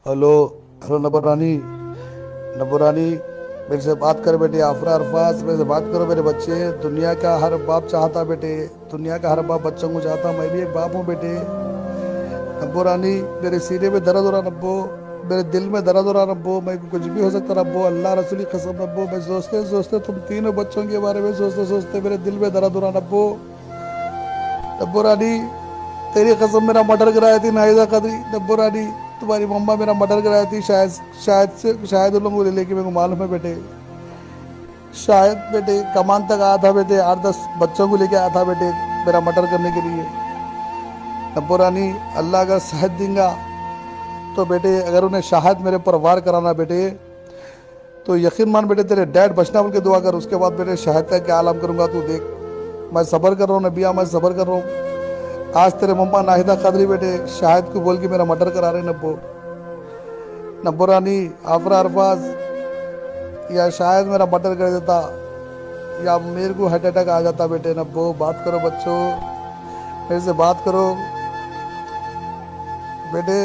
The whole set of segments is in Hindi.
हेलो। हेलो नबरानी। नबरानी, मेरे से बात कर बेटे। आफरा अरफाज, मेरे से बात करो मेरे बच्चे। दुनिया का हर बाप चाहता बेटे, दुनिया का हर बाप बच्चों को चाहता। मैं भी एक बाप हूँ बेटे। नब्बो रानी, मेरे सीने में दर्द हो रहा नब्बो, मेरे दिल में दर्द हो रहा नब्बो। मैं कुछ भी हो सकता नब्बो, अल्लाह रसूली कसम नब्बो। मैं सोचते सोचते तुम तीनों बच्चों के बारे में सोचते सोचते मेरे दिल में दर्द हो रहा नब्बो। नब्बो रानी, तेरी कसम मेरा मर्डर कराई थी नाहिदा कदरी। नब्बो रानी, तुम्हारी मम्मा मेरा मर्डर कराई थी। शायद उन लोगों को ले लेके, मेरे को मालूम है बेटे। शायद बेटे कमान तक आया था बेटे, 8-10 बच्चों को लेके आया था बेटे मेरा मर्डर करने के लिए। नब्बो रानी, अल्लाह अगर शायद देंगा तो बेटे, अगर उन्हें शायद मेरे ऊपर वार कराना बेटे, तो यकीन मान बेटे तेरे डैड बचना बोल के दुआ कर। उसके बाद बेटे शायद का क्या आलम करूंगा तू देख। मैं सबर कर रहा हूँ नबिया, मैं सबर कर रहा हूँ। आज तेरे मम्मा नाहिदा कदरी बेटे शाहिद को बोल के मेरा मर्डर करा रहे नब्बो। नब्बो रानी, आफरा अरफाज, या शायद मेरा मर्डर कर देता, या मेरे को हार्ट अटैक आ जाता बेटे। नब्बो, बात करो बच्चों, मेरे से बात करो बेटे।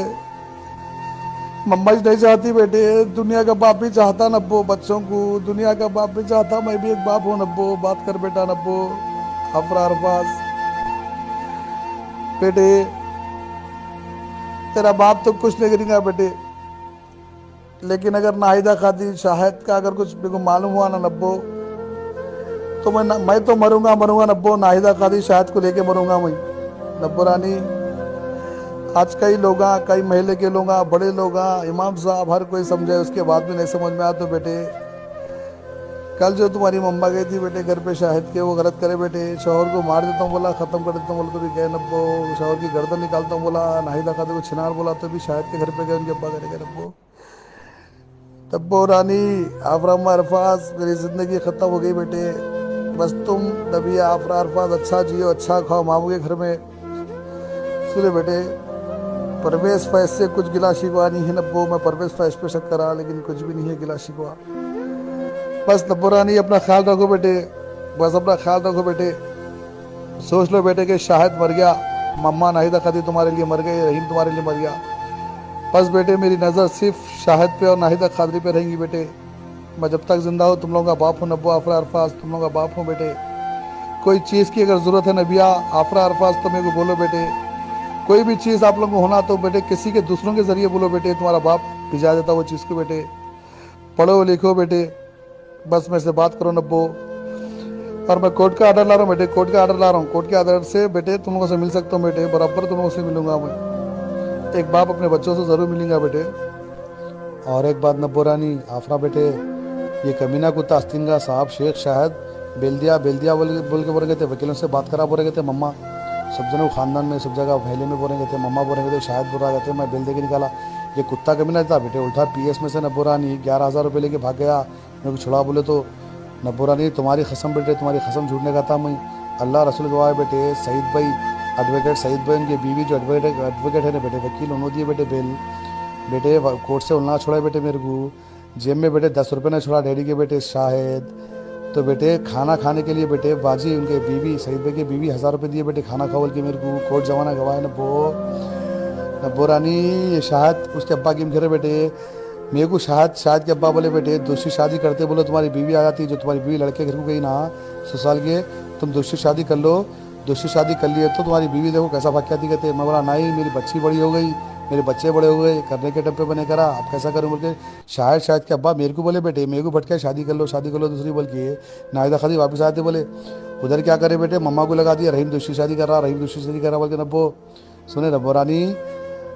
मम्मा ही नहीं चाहती बेटे, दुनिया का बाप भी चाहता नब्बो बच्चों को, दुनिया का बाप भी चाहता। मैं भी एक बाप हूँ नब्बो। बात कर बेटा नब्बो। आफरा अरफाज बेटे, तेरा बाप तो कुछ नहीं करेगा बेटे, लेकिन अगर नाहिदा खादी शाहिद का अगर कुछ मेरे को मालूम हुआ ना नब्बो, तो मैं तो मरूंगा मरूंगा नब्बो। नाहिदा खादी शाहिद को लेके मरूंगा मैं। नब्बो रानी, आज कई लोग, कई महल्ले के लोग, बड़े लोग, इमाम साहब हर कोई समझे, उसके बाद भी नहीं समझ में आया तो बेटे, कल जो तुम्हारी मम्मा गई थी बेटे घर पे शाहिद के, वो गलत करे बेटे। शोहर को मार देता हूँ बोला, ख़त्म कर देता हूँ बोला तो भी गए नब्बो। शोहर की गर्दन निकालता हूँ बोला, नाहिदा खादी को छिनार बोला तो भी शाहिद के घर पे गए, उनके अब्बा करेंगे नब्बो। तब्बो रानी, आफरा अरफाज, मेरी ज़िंदगी ख़त्म हो गई बेटे। बस तुम नबिया आफरा अरफाज अच्छा जियो, अच्छा खाओ मामू के घर में। सुने बेटे, परवेज फैज से कुछ गिला शिकवा नहीं है नब्बो। मैं परवेज फैज पे शक करा, लेकिन कुछ भी नहीं है गिला शिकवा। बस नब्बो रानी, अपना ख्याल रखो बेटे, बस अपना ख्याल रखो बेटे। सोच लो बेटे कि शाहिद मर गया, मम्मा नाहिदा खादी तुम्हारे लिए मर गई, रहीम तुम्हारे लिए मर गया। बस बेटे मेरी नज़र सिर्फ शाहिद पे और नाहिदा खादरी पे रहेंगी बेटे। मैं जब तक जिंदा हूँ तुम लोगों का बाप हूँ नब्बो। आफरा अरफाज, तुम लोगों का बाप हूँ बेटे। कोई चीज़ की अगर ज़रूरत है नबिया आफरा अरफाज तो मेरे को बोलो बेटे। कोई भी चीज़ आप लोगों को होना तो बेटे किसी के दूसरों के ज़रिए बोलो बेटे, तुम्हारा बाप भिजा देता वो चीज़ को बेटे। पढ़ो लिखो बेटे, बस मेरे से बात करो नब्बो। और मैं कोर्ट का आर्डर ला रहा हूँ बेटे, कोर्ट का आर्डर ला रहा हूँ। कोर्ट के आर्डर से बेटे तुम लोगों से मिल सकता हूँ बेटे, बराबर तुम लोगों से मिलूंगा मैं। एक बाप अपने बच्चों से ज़रूर मिलेंगे बेटे। और एक बात नब्बो रानी, आफरा बेटे, ये कमीना कुत्ता आस्तीन का साहब शेख शायद बेल दिया बोल के बोल रहे थे, वकीलों से बात करा बोल रहे थे मम्मा। सब जनों खानदान में सब जगह पहले में बोल रहे थे मम्मा, बोल रहे थे शायद बुरा जाते, मैं बेल दे के निकाला। ये कुत्ता कमीना था बेटे, उल्टा पीएस में से नब्बो रानी 11,000 रुपये लेके भाग गया। मेरे को छुड़ा बोले तो नब्बो रानी तुम्हारी कसम बेटे, तुम्हारी कसम झूठने का था मैं। अल्लाह रसूल गवाह है बेटे। सईद भाई, एडवोकेट सईद भाई, उनकी बीवी जो एडवोकेट है ना बेटे, वकील, उन्होंने दिए बेटे बेल। बेटे कोर्ट से उल्ना छोड़ा बेटे मेरे को। जेब में बेटे 10 रुपये ने छोड़ा डैडी के बेटे शायद। तो बेटे खाना खाने के लिए बेटे बाजी उनके बीवी सईद भाई की बीवी 1,000 रुपये दिए बेटे खाना खाओ बोल के मेरे को। कोर्ट जमाना गवाह है नब्बो रानी। ये शायद उसके अब्बा की घेरे बेटे मेरे को। शायद के अब्बा बोले बेटे दूसरी शादी करते बोलो तुम्हारी बीवी आ जाती, जो तुम्हारी बीवी लड़के घर को गई ना ससुराल के, तुम दूसरी शादी कर लो। दूसरी शादी कर लिए तो तुम्हारी बीवी देखो कैसा भाग क्या कहते। मैं बोला नहीं, मेरी बच्ची बड़ी हो गई, मेरे बच्चे बड़े हो गए, करने के टप्पे बने करा, अब कैसा करूँ बोल के। शायद के अब्बा मेरे को बोले बेटे, मेरे को भटका शादी कर लो, शादी कर लो दूसरी बोल के। नाहिदा खादी वापस आते बोले उधर क्या करे बेटे, मम्मा को लगा दिया रहीम दूसरी शादी कर रहा, रहीम दूसरी शादी कर रहा बोल के नब्बो। सुने नब्बो रानी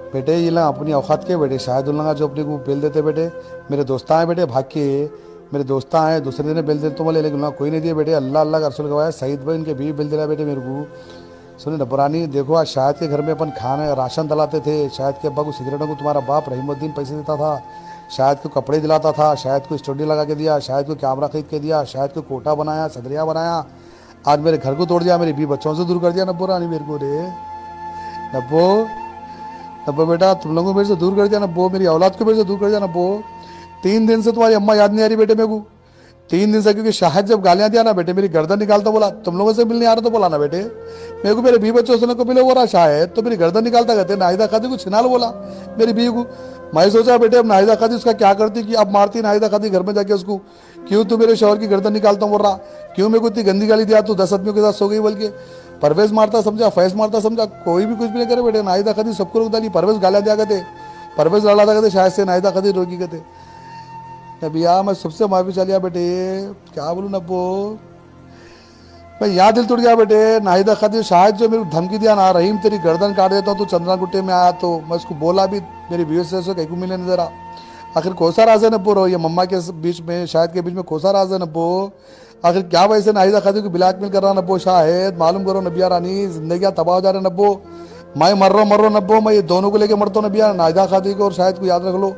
बेटे, ये ना अपनी औकात के बेटे शायद उल्लंगा जो अपने को बेल देते बेटे। मेरे दोस्त आए बेटे भाग के, मेरे दोस्त आए दूसरे दिन बेल देते तो बोले, लेकिन कोई नहीं दिए बेटे। अल्लाह अल्लाह का रसूल गवाया सईद भाई उनके बीवी बेल दिला बेटे मेरे को। सुने नबरानी, देखो आज शायद के घर में अपन खाने राशन दलाते थे, शायद के अब्बा को सिगरेटों को तुम्हारा बाप रहीमुद्दीन पैसे देता था, शायद को कपड़े दिलाता था, शायद को स्टूडियो लगा के दिया, शायद को कैमरा खरीद के दिया, शायद को कोटा बनाया, सदरिया बनाया। आज मेरे घर को तोड़ दिया, मेरे 20 बच्चों से दूर कर दिया नब्बो रानी मेरे को रे। नब्बो, नब्बो बेटा तुम लोगों को मेरे से दूर कर दिया नब्बो, मेरी औलाद को मेरे से दूर कर दिया नब्बो। 3 दिन से तुम्हारी अम्मा याद नहीं आ रही बेटे मेरे को। 3 दिन से, क्योंकि शाहिद जब गालियां दिया ना बेटे, मेरी गर्दन निकालता, बोला तुम लोगों से मिलने आ रहा तो बोला ना बेटे, मेरे को मेरे 20 बच्चों से को मिले, वो रहा शाहिद तो मेरी गर्दन निकालता कहते नाहिदा खादी को छिनाल बोला मेरी बीवी को। मैं सोचा बेटे अब नाहिदा खादी उसका क्या करती कि अब मारती नाहिदा खादी घर में जाके उसको, क्यों तू मेरे शौहर की गर्दन निकालता बोल रहा, क्यों मेरे को इतनी गंदी गाली दिया, तू 10 आदमियों के साथ सो गई, बल्कि परवेज मारता समझा, फैज मारता समझा, कोई भी कुछ भी नहीं करे बेटे, नाहिदा खादी सबको रोक डाली, परवेज गालियां दिया करते, परवेज लड़ा था कहते शायद से, नाहिदा खादी रोकी कहते। नबिया मैं सबसे माफी चालिया बेटे, क्या बोलूं नब्बो, मैं यहाँ दिल टूट गया बेटे। नाहिदा खादी शायद जो मेरे को धमकी दिया ना, रहीम तेरी गर्दन काट देता हूँ, तो चंद्रा गुट्टे में आया, तो मैं उसको बोला भी मेरी व्यूअर से कहीं को मिलने नहीं दे रहा। आखिर कोसा राज है नब्बो, ये मम्मा के बीच में शायद के बीच में कोसा राज है नब्बो, आखिर क्या वैसे नाहिदा खादी को ब्लैकमेल कर रहा नब्बो, शायद मालूम करो नबिया रानी, जिंदगी तबाह हो जा रहे नब्बो, मैं मर रहा हूँ नब्बो, मैं ये दोनों को लेके मरता हूँ नबिया, नाहिदा खादी को और शायद को याद रख लो,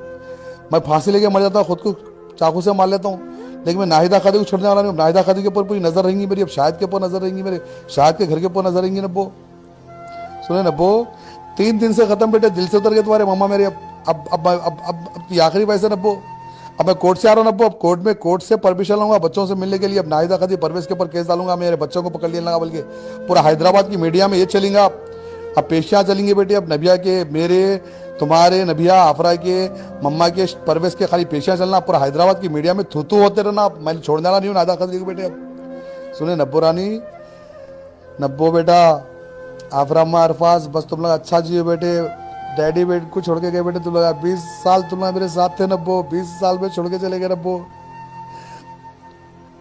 मैं फांसी लेके मर जाता हूँ, खुद को चाकू से मार लेता हूँ, लेकिन मैं नाहिदा खादी को छोड़ने वाला नहीं। नाहिदा खादी के ऊपर पूरी नजर रहेंगी मेरी, अब शाहिद के ऊपर नजर रहेंगी मेरे, शाहिद के घर के ऊपर नजर रहेंगी नब्बो। सुने नब्बो, 3 दिन से खत्म बेटे, दिल से उतर गए तुम्हारे मम्मा मेरे, अब आखिरी पैसे नब्बो, अब मैं कोर्ट से आ रहा हूँ नब्बो, अब कोर्ट से परमिशन लूंगा बच्चों से मिलने के लिए, अब नाहिदा खादी परवेज के ऊपर केस डालूंगा, मेरे बच्चों को पकड़ लेना, बल्कि पूरा हैदराबाद की मीडिया में ये चलेगा, अब पेशियाँ चलेंगी बेटे, अब नबिया के, मेरे, तुम्हारे, नबिया, आफरा के, मम्मा के, परवेज के खाली पेशियाँ चलना, पूरा हैदराबाद की मीडिया में थू थू होते रहना, मैं छोड़ने वाला नहीं हूँ नाहिदा खादी को बेटे। अब सुने नब्बो रानी, नब्बो बेटा, आफरा अम्मा, अरफाज, बस तुम लोग अच्छा जियो बेटे, डैडी बेट को छोड़ के गए बेटे तुम लोग, 20 साल तुम लोग मेरे साथ थे नब्बो, 20 साल में छोड़ के चले गए नब्बो,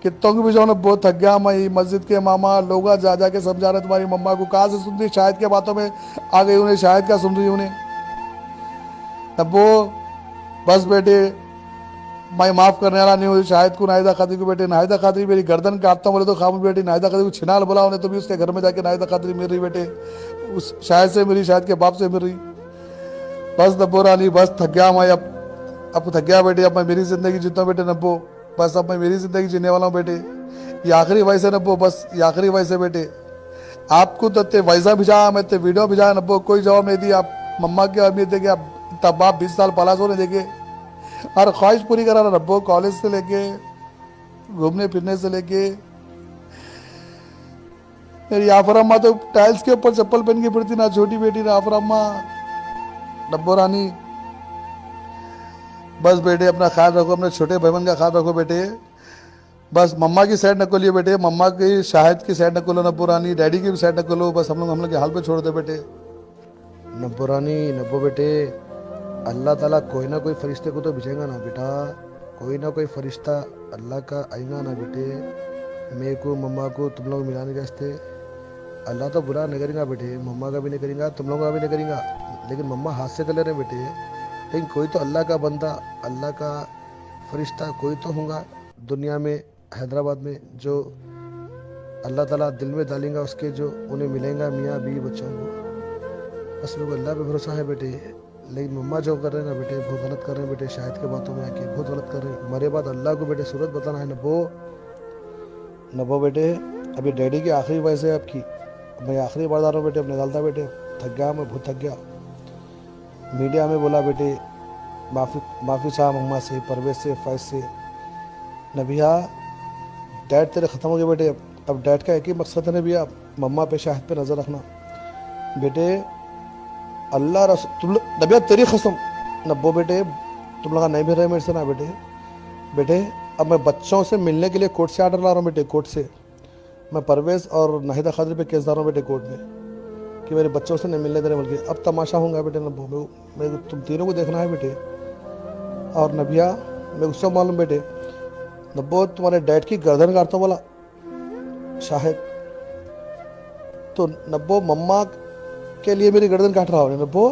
कितों को भी जाओ नब्बो, थक गया मैं, मस्जिद के मामा लोग जा जाके समझा रहे तुम्हारी मम्मा को, कहाँ से सुन रही, शायद के बातों में आ गई उन्हें, शायद क्या सुन रही उन्हें नब्बो, बस बेटे मैं माफ करने वाला नहीं हूँ शायद को, नाहिदा खादी को बेटे, नाहिदा खादी मेरी गर्दन काटता हूँ बोले तो खामोश बेटी, नाहिदा खादी को छिनाल बोला उन्हें तो भी उसके घर में जाके नाहिदा खादी मिल रही बेटे, उस शायद से मिली, शायद के बाप से मिल रही, बस नब्बो रानी बस थक गया मैं, अब थक गया बेटे, अब मैं मेरी जिंदगी जीता हूँ बेटे नब्बो, बस अब मैं मेरी जिंदगी जीने वाला हूँ बेटे, ये आखिरी वयस है नब्बो, बस ये आखिरी वयस है बेटे, आपको तो वैसा भिजा, मैं तो वीडियो भिजा नब्बो, कोई जवाब नहीं दी, आप मम्मा के अमीर देखे, आप तब बाप 20 साल पलाश होने देखे, हर ख्वाहिश पूरी करा रहा नब्बो, कॉलेज से लेके घूमने फिरने से लेके, मेरी आफरा अम्मा तो टाइल्स के ऊपर चप्पल पहन के फिरती ना, छोटी बेटी ना आफरा अम्मा, नब्बो रानी बस बेटे अपना ख्याल रखो, अपने छोटे भाईबन का ख्याल रखो बेटे, बस मम्मा की साइड न खोलिए बेटे, मम्मा की शाहिद की साइड न खोलो नब्बो रानी, डैडी की भी साइड न खोलो, बस हम लोग के हाल पे छोड़ दो बेटे। नब्बो रानी, नब्बो बेटे, अल्लाह ताला कोई ना कोई फरिश्ते को तो भेजेगा ना बेटा, कोई ना कोई फरिश्ता अल्लाह का आएगा ना बेटे, मेरे को मम्मा को तुम लोग मिलाने के वास्ते, अल्लाह तो बुरा नहीं करेगा बेटे, मम्मा का भी नहीं करेगा, तुम लोगों का भी नहीं करेगा, लेकिन मम्मा हाथ से कर ले रहे बेटे, लेकिन कोई तो अल्लाह का बंदा, अल्लाह का फरिश्ता कोई तो होगा दुनिया में, हैदराबाद में, जो अल्लाह ताला दिल में डालेंगा उसके, जो उन्हें मिलेगा मियाँ बीवी बच्चों को, बस मेरे को अल्लाह पे भरोसा है बेटे, लेकिन मम्मा जो कर रहे हैं ना बेटे, बहुत गलत कर रहे हैं बेटे, शायद के बातों में आके बहुत गलत कर रहे हैं, मरे बाद अल्लाह को बेटे सूरत बताना है नब्बो, नब्बो बेटे, अभी डैडी की आखिरी वयस है आपकी, मैं आखिरी बार जा रहा हूँ बेटे, अब निकालता बेटे, थक गया मैं, बहुत थक गया, मीडिया में बोला बेटे, माफ़ी चाह मम्मा से, परवेज से, फैज से, नबिया डैड तेरे ख़त्म हो गए बेटे, अब डैड का एक ही मकसद है नबिया, मम्मा पे शाहिद पे नज़र रखना बेटे, अल्लाह रसूल तुम नबिया तेरी कसम नब्बो बेटे, तुम लोग नहीं मिल रहे मेरे से ना बेटे, अब मैं बच्चों से मिलने के लिए कोर्ट से आर्डर ला रहा हूँ बेटे, कोर्ट से मैं परवेज और नाहिदा खादी पे केस डाल रहा हूँ बेटे कोर्ट में, कि मेरे बच्चों से नहीं मिलने दे रहे, बल्कि अब तमाशा होगा बेटे नब्बो, मेरे तुम तीनों को देखना है बेटे, और नबिया मैं उससे मालूम बेटे, नब्बो तुम्हारे डैड की गर्दन काटता बोला शाहिद, तो नब्बो मम्मा के लिए मेरी गर्दन काट रहा हूँ नब्बो,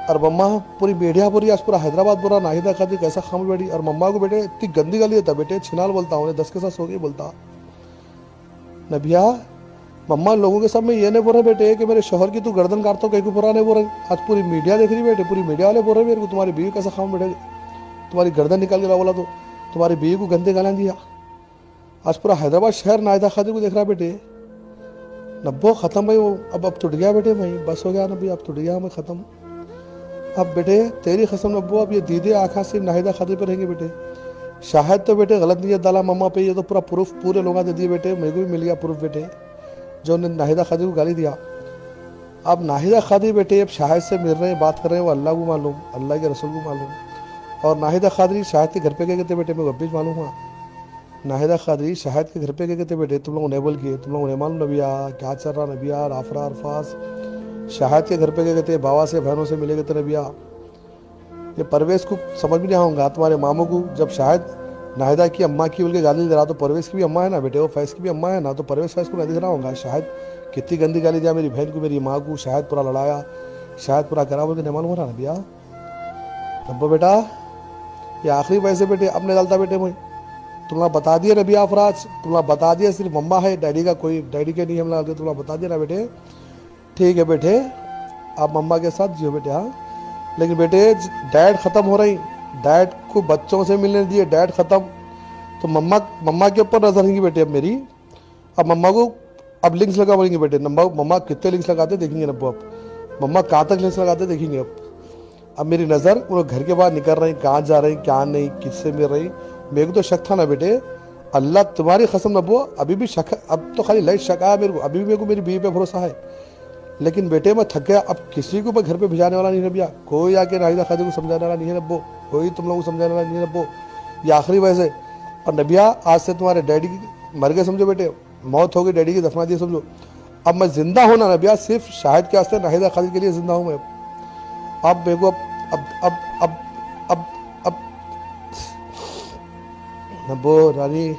और मम्मा पूरी मीडिया पूरी आज पूरा हैदराबाद पूरा नाहिदा खादी कैसा खामोश बैठी, और मम्मा को बेटे इतनी गंदी गाली देता बेटे, छिनाल बोलता हूँ 10 के साथ सो गई बोलता नबिया, मम्मा लोगों के सामने ये नहीं बोल रहे बेटे कि मेरे शोहर की तू गर्दन काटता हो, कहीं को बुरा नहीं बोल रहे, आज पूरी मीडिया देख रही बेटे, पूरी मीडिया वाले बोल रहे मेरे को तुम्हारी बीवी कैसा खामोश बैठे, तुम्हारी गर्दन निकाल के बोला तो तुम्हारी बीवी को गंदे गालियाँ दिया, आज पूरा हैदराबाद शहर नाहिदा खादी को देख रहा बेटे, नब्बो ख़त्म भाई वो, अब टूट गया बेटे, मैं बस हो गया नब्बी, अब टूट गया मैं ख़त्म, अब बेटे तेरी कसम नब्बो, अब ये दीदे आँखा सिर्फ नाहिदा खादी पर रहेंगे बेटे, शाहिद तो बेटे गलत नियत डाला मम्मा पे, ये तो पूरा प्रूफ पूरे लोगों ने दिए बेटे, मेरे को भी मिल गया प्रूफ बेटे, जो उन्होंने नाहिदा खादी को गाली दिया। अब नाहिदा खादी बेटे अब शाहिद से मिल रहे हैं, बात कर रहे हैं, वो अल्लाह को मालूम, अल्लाह के रसूल को मालूम। और नाहिदा खादरी शाहिद के घर पे गए थे बेटे, मेरे को अब भी मालूम हुआ। नाहिदा खादरी शाहिद के घर पे गए थे बेटे, तुम लोग नेबल किए, तुम लोगों ने मालूम नबिया क्या चल रहा, नबिया आफरा अरफास शाहिद के घर पे गए थे, बाबा से बहनों से मिले गए थे नबिया। ये परवेज़ को समझ भी नहीं आऊँगा, तुम्हारे मामू को जब शाहिद नाहिदा की अम्मा की बोल के गाली दे रहा, तो परवेज़ की भी अम्मा है ना बेटे, वो फैज़ की भी अम्मा है ना, तो परवेज़ फैज़ को नहीं दिख रहा होगा। शाहिद कितनी गंदी गाली दिया मेरी बहन को, मेरी माँ को, शाहिद पूरा लड़ाया, शायद पूरा करा, बोल के नहीं मालूम हो रहा ना भैया। नब्बो बेटा ये आखिरी पैसे बेटे अब नहीं डालता बेटे, मैं तुम्हें बता दिया नबी अफराज, तुम्हें बता दिया, सिर्फ मम्मा है, डैडी का कोई डैडी के नहीं हम डालते, तुम्हें बता दिया ना बेटे। ठीक है बेटे आप मम्मा के साथ जियो बेटे। हाँ लेकिन बेटे डैड ख़त्म हो रही, डैड को बच्चों से मिलने दिए, डैड ख़त्म, तो मम्मा के ऊपर नजर रहेंगी बेटे अब मेरी। अब मम्मा को अब लिंक्स लगा बोलेंगे बेटे, मम्मा कितने लिंक्स लगाते देखेंगे नब्बो, अब मम्मा कहाँ तक लिंक्स लगाते देखेंगे। अब मेरी नज़र वो घर के बाहर निकल रही, कहाँ जा रही क्या नहीं, किससे मिल रही, मेरे को तो शक था ना बेटे, अल्लाह तुम्हारी कसम नब्बो अभी भी शक, अब तो खाली लाइट शक आया मेरे को, अभी भी मेरे को मेरी बीवी पे भरोसा है। लेकिन बेटे मैं थक गया, अब किसी को मैं घर पे भिजाने वाला नहीं है भैया, कोई आके नाहिदा खादी को समझाने वाला नहीं है नब्बो, कोई तुम लोगों को समझाने वाला नहीं है नब्बो, ये आखिरी वजह। और नबिया आज से तुम्हारे डैडी मर गए समझो बेटे, मौत हो गई, डैडी की दफना दी समझो, अब मैं जिंदा हूँ ना नबिया, सिर्फ शाहिद के वास्ते नाहिदा खादी के लिए जिंदा हूँ मैं। अब मेरे को अब नब्बो रानी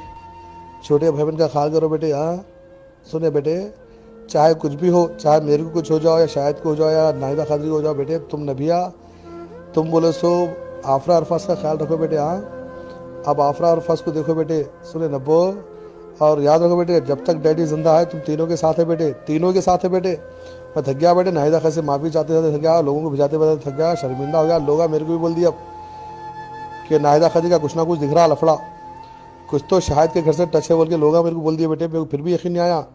छोटे भाई बहन का ख्याल करो बेटे। हाँ सुने बेटे, चाहे कुछ भी हो, चाहे मेरे को कुछ हो जाओ या शायद को हो जाओ या नाहिदा खादरी हो जाओ बेटे, तुम नबिया तुम बोले सो आफरा अरफास का ख्याल रखो बेटे। हाँ अब आफरा अरफास को देखो बेटे, सुने नब्बो, और याद रखो बेटे जब तक डैडी जिंदा है तुम तीनों के साथ है बेटे, तीनों के साथ है बेटे। मैं थक गया बेटे, नाहिदा खादी से माफ़ी चाहते चाहते थक गया, लोगों को भिजाते बजाते थक गया, शर्मिंदा हो गया, लोग मेरे को भी बोल दिया कि नाहिदा खादी का कुछ ना कुछ दिख रहा लफड़ा, कुछ तो शाहिद के घर से टच है बोल के लोग मेरे को बोल दिए बेटे, मेरे को फिर भी यकीन नहीं आया।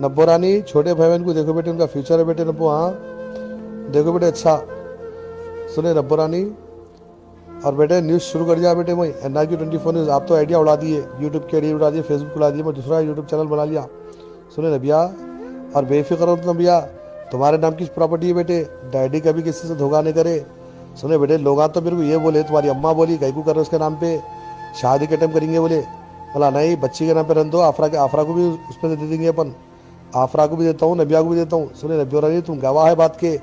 नब्बो रानी छोटे भाई बहन को देखो बेटे, उनका फ्यूचर है बेटे नब्बो। हाँ देखो बेटे अच्छा सुने नब्बो रानी, और बेटे न्यूज़ शुरू कर दिया बेटे, मैं NRQ 24 न्यूज़, आप तो आइडिया उड़ा दिए, यूट्यूब की आइडिया उड़ा दिए, फेसबुक उड़ा दिए, मैं दूसरा यूट्यूब चैनल बना लिया। सुने नबिया और बेफिक्र हो तुम नबिया, तुम्हारे नाम की प्रॉपर्टी है बेटे, डैडी कभी किसी से धोखा नहीं करे। सुने बेटे लोग तो मेरे को ये बोले, तुम्हारी अम्मा बोली कहीं को कर रहे उसके नाम पे शादी के टाइम करेंगे, बोले बोला नहीं बच्ची के नाम पे रन दो, आफरा को भी उसमें दे देंगे अपन, आफरा को भी देता हूँ, नबिया को भी देता हूँ। सुने नबिया रानी तुम गवाह है बात के।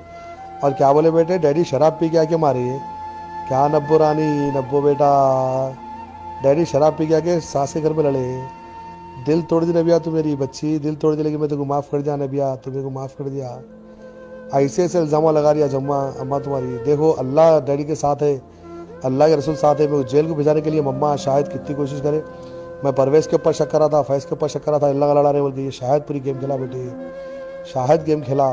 और क्या बोले बेटे, डैडी शराब पी के आके मारे, क्या नब्बो रानी, नब्बो बेटा डैडी शराब पी के आके सास के घर में लड़े, दिल तोड़ दी नबिया तू मेरी बच्ची, दिल तोड़ दी, लेकिन मैं तुमको माफ़ कर दिया नबिया, तुम्हें को माफ़ कर दिया। ऐसे ऐसे इल्ज़ाम लगा दिया जम्मा अम्मा तुम्हारी, देखो अल्लाह डैडी के साथ है, अल्लाह के रसूल साथ है। मैं जेल को भिजाने के लिए मम्मा शायद कितनी कोशिश करे, मैं परवेज़ के ऊपर शक कर रहा था, फैज़ के ऊपर शक कर रहा था, अल्लाह का लड़ा रहे बोल के, ये शायद पूरी गेम खेला बेटे, शायद गेम खेला,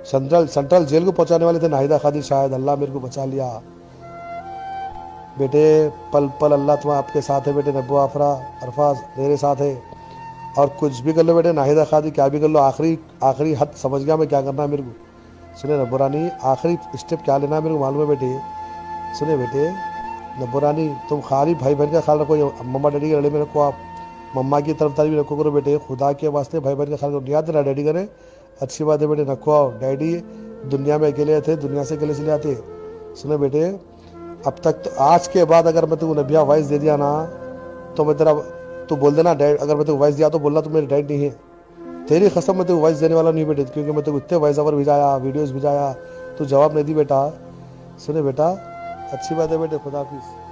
सेंट्रल जेल को पहुंचाने वाले थे नाहिदा खादी, शायद अल्लाह मेरे को बचा लिया बेटे। पल पल अल्लाह तुम्हारा आपके साथ है बेटे, नब्बो आफरा अरफाज मेरे साथ है, और कुछ भी कर लो बेटे, नाहिदा खादी क्या भी कर लो, आखिरी हद समझ गया मैं क्या करना है मेरे को। सुने नब्बो रानी आखिरी स्टेप क्या लेना है मेरे को मालूम है बेटे। सुने बेटे नब्बो रानी तुम खाली भाई बहन का ख्याल रखो, मम्मा डैडी के लड़े में रखो, आप मम्मा की तरफदारी भी रखो करो बेटे, खुदा के वास्ते भाई बहन का ख्याल रखो, याद रहा डैडी करे अच्छी बात है बेटे, रखो आओ, डैडी दुनिया में अकेले थे, दुनिया से अकेले चले आते। सुने बेटे अब तक तो आज के बाद अगर मैं तुमको नबिया वॉइस दे दिया ना, तो मैं तेरा तू बोल देना डैड, अगर मैं तुमको वॉइस दिया तो बोलना तो मेरे डैड नहीं है, तेरी कसम मैं तुमको वॉइस देने वाला नहीं बेटे, क्योंकि मैं तुमको इतने वॉइस ओवर भिजाया, वीडियोस भिजाया, तू जवाब नहीं दी बेटा। सुने बेटा अच्छी बात है बेटे, खुदा हाफिज़।